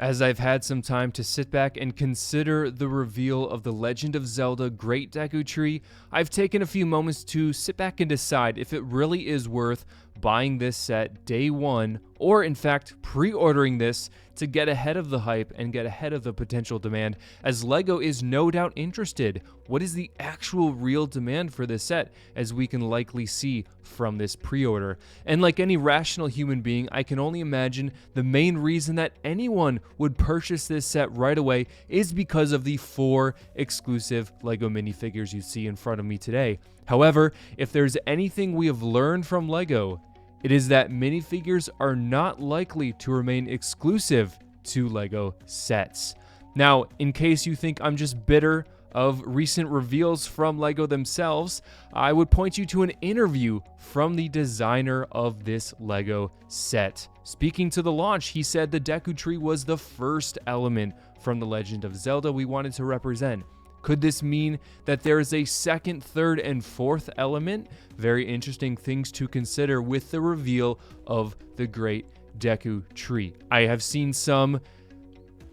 As I've had some time to sit back and consider the reveal of The Legend of Zelda Great Deku Tree, I've taken a few moments to sit back and decide if it really is worth buying this set day one, or in fact pre-ordering this to get ahead of the hype and get ahead of the potential demand, as LEGO is no doubt interested. What is the actual real demand for this set, as we can likely see from this pre-order? And like any rational human being, I can only imagine the main reason that anyone would purchase this set right away is because of the 4 exclusive LEGO minifigures you see in front of me today. However, if there's anything we have learned from LEGO, it is that minifigures are not likely to remain exclusive to LEGO sets. Now, in case you think I'm just bitter of recent reveals from LEGO themselves, I would point you to an interview from the designer of this LEGO set. Speaking to the launch, he said the Deku Tree was the first element from The Legend of Zelda we wanted to represent. Could this mean that there is a second, third, and fourth element? Very interesting things to consider with the reveal of the Great Deku Tree. I have seen some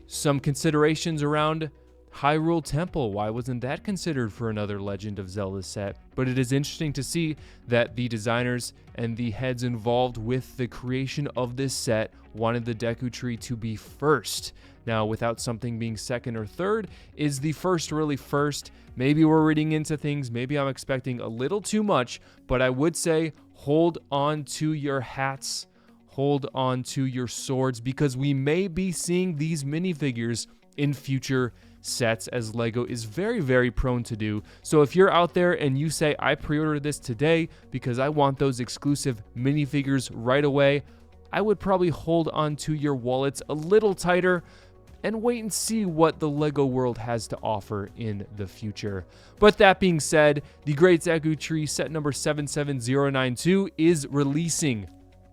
considerations around Hyrule Temple. Why wasn't that considered for another Legend of Zelda set? But it is interesting to see that the designers and the heads involved with the creation of this set wanted the Deku Tree to be first. Now, without something being second or third, is the first really first? Maybe we're reading into things, maybe I'm expecting a little too much, but I would say hold on to your hats, hold on to your swords, because we may be seeing these minifigures in future sets, as LEGO is very, very prone to do. So if you're out there and you say, I pre-ordered this today because I want those exclusive minifigures right away, I would probably hold on to your wallets a little tighter and wait and see what the LEGO world has to offer in the future. But that being said, the Great Deku Tree set number 77092 is releasing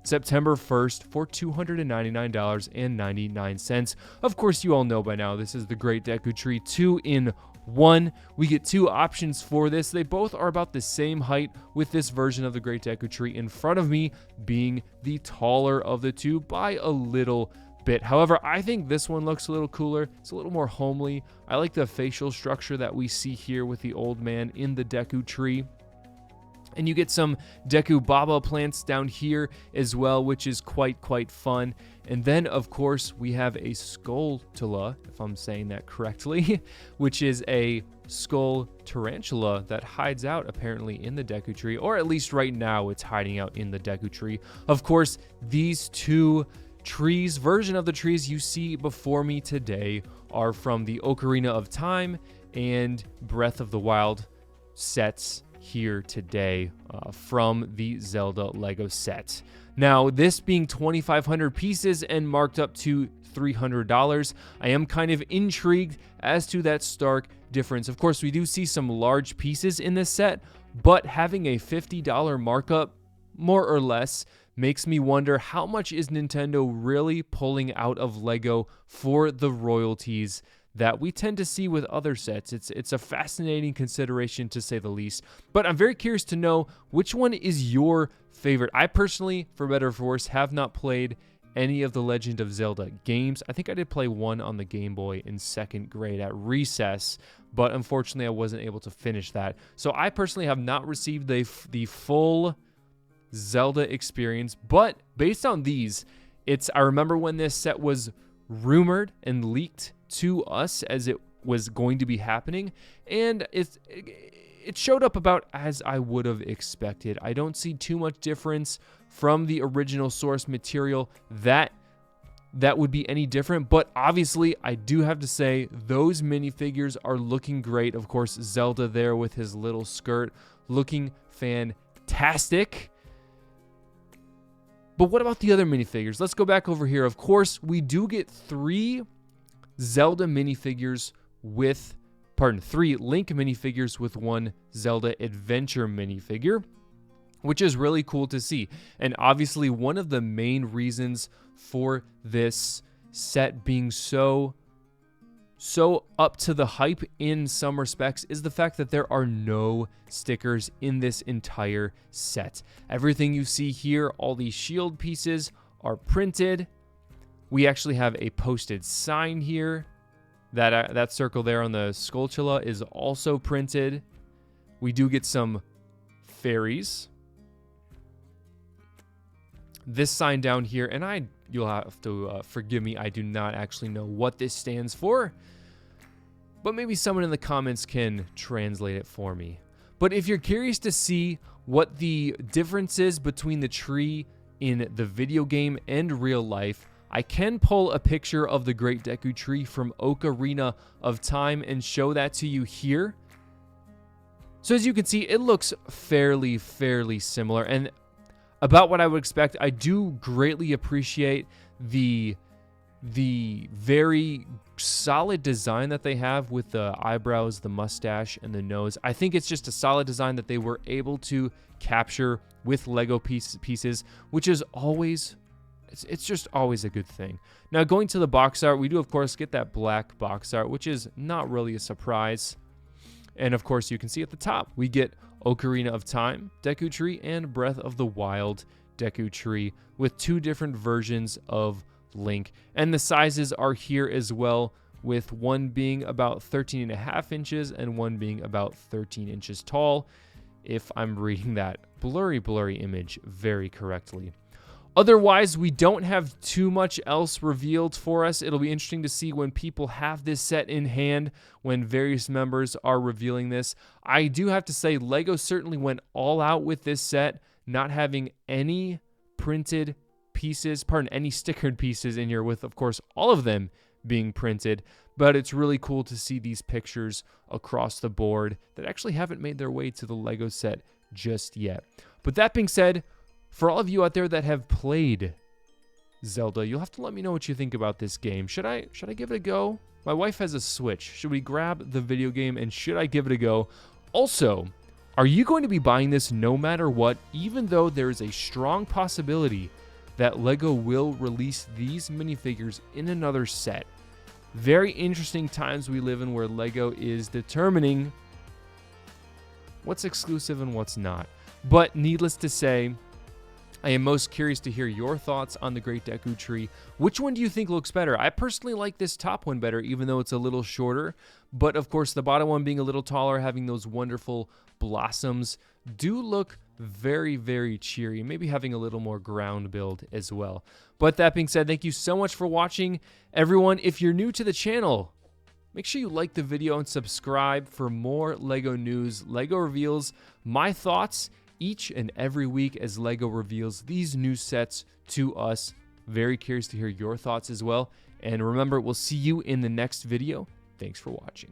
September 1st for $299.99. Of course, you all know by now, this is the Great Deku Tree 2-in-1. We get 2 options for this. They both are about the same height, with this version of the Great Deku Tree in front of me being the taller of the two by a little bit. However, I think this one looks a little cooler. It's a little more homely. I like the facial structure that we see here with the old man in the Deku Tree. And you get some Deku Baba plants down here as well, which is quite fun. And then, of course, we have a Skulltula, if I'm saying that correctly, which is a skull tarantula that hides out apparently in the Deku Tree, or at least right now it's hiding out in the Deku Tree. Of course, these 2 version of the trees you see before me today are from the Ocarina of Time and Breath of the Wild sets here today from the Zelda LEGO set. Now, this being 2,500 pieces and marked up to $300, I am kind of intrigued as to that stark difference. Of course, we do see some large pieces in this set, but having a $50 markup, more or less, makes me wonder how much is Nintendo really pulling out of LEGO for the royalties that we tend to see with other sets. It's a fascinating consideration, to say the least. But I'm very curious to know, which one is your favorite? I personally, for better or for worse, have not played any of the Legend of Zelda games. I think I did play one on the Game Boy in 2nd grade at recess, but unfortunately I wasn't able to finish that. So I personally have not received the full Zelda experience, but based on these, I remember when this set was rumored and leaked to us as it was going to be happening, and it showed up about as I would have expected. I don't see too much difference from the original source material that would be any different, but obviously I do have to say those minifigures are looking great. Of course, Zelda there with his little skirt looking fantastic. But what about the other minifigures? Let's go back over here. Of course, we do get 3 Zelda minifigures with, 3 Link minifigures with 1 Zelda Adventure minifigure, which is really cool to see. And obviously, one of the main reasons for this set being so up to the hype in some respects is the fact that there are no stickers in this entire set. Everything you see here, all these shield pieces, are printed. We actually have a posted sign here. That circle there on the Skulltula is also printed. We do get some fairies. This sign down here, and you'll have to forgive me, I do not actually know what this stands for, but maybe someone in the comments can translate it for me. But if you're curious to see what the difference is between the tree in the video game and real life, I can pull a picture of the Great Deku Tree from Ocarina of Time and show that to you here. So as you can see, it looks fairly similar, and about what I would expect. I do greatly appreciate the very solid design that they have with the eyebrows, the mustache, and the nose. I think it's just a solid design that they were able to capture with Lego pieces, which is always... It's just always a good thing. Now, going to the box art, we do, of course, get that black box art, which is not really a surprise. And, of course, you can see at the top, we get Ocarina of Time Deku Tree and Breath of the Wild Deku Tree with 2 different versions of Link. And the sizes are here as well, with one being about 13.5 inches and one being about 13 inches tall, if I'm reading that blurry image very correctly. Otherwise, we don't have too much else revealed for us. It'll be interesting to see when people have this set in hand, when various members are revealing this. I do have to say, LEGO certainly went all out with this set, not having any printed pieces, any stickered pieces in here, with, of course, all of them being printed. But it's really cool to see these pictures across the board that actually haven't made their way to the LEGO set just yet. But that being said, for all of you out there that have played Zelda, you'll have to let me know what you think about this game. Should I give it a go? My wife has a Switch. Should we grab the video game, and should I give it a go? Also, are you going to be buying this no matter what, even though there is a strong possibility that LEGO will release these minifigures in another set? Very interesting times we live in, where LEGO is determining what's exclusive and what's not. But needless to say, I am most curious to hear your thoughts on the Great Deku Tree. Which one do you think looks better? I personally like this top one better, even though it's a little shorter. But of course, the bottom one being a little taller, having those wonderful blossoms, do look very cheery. Maybe having a little more ground build as well. But that being said, thank you so much for watching. Everyone, if you're new to the channel, make sure you like the video and subscribe for more LEGO news, LEGO reveals, my thoughts each and every week as LEGO reveals these new sets to us. Very curious to hear your thoughts as well. And remember, we'll see you in the next video. Thanks for watching.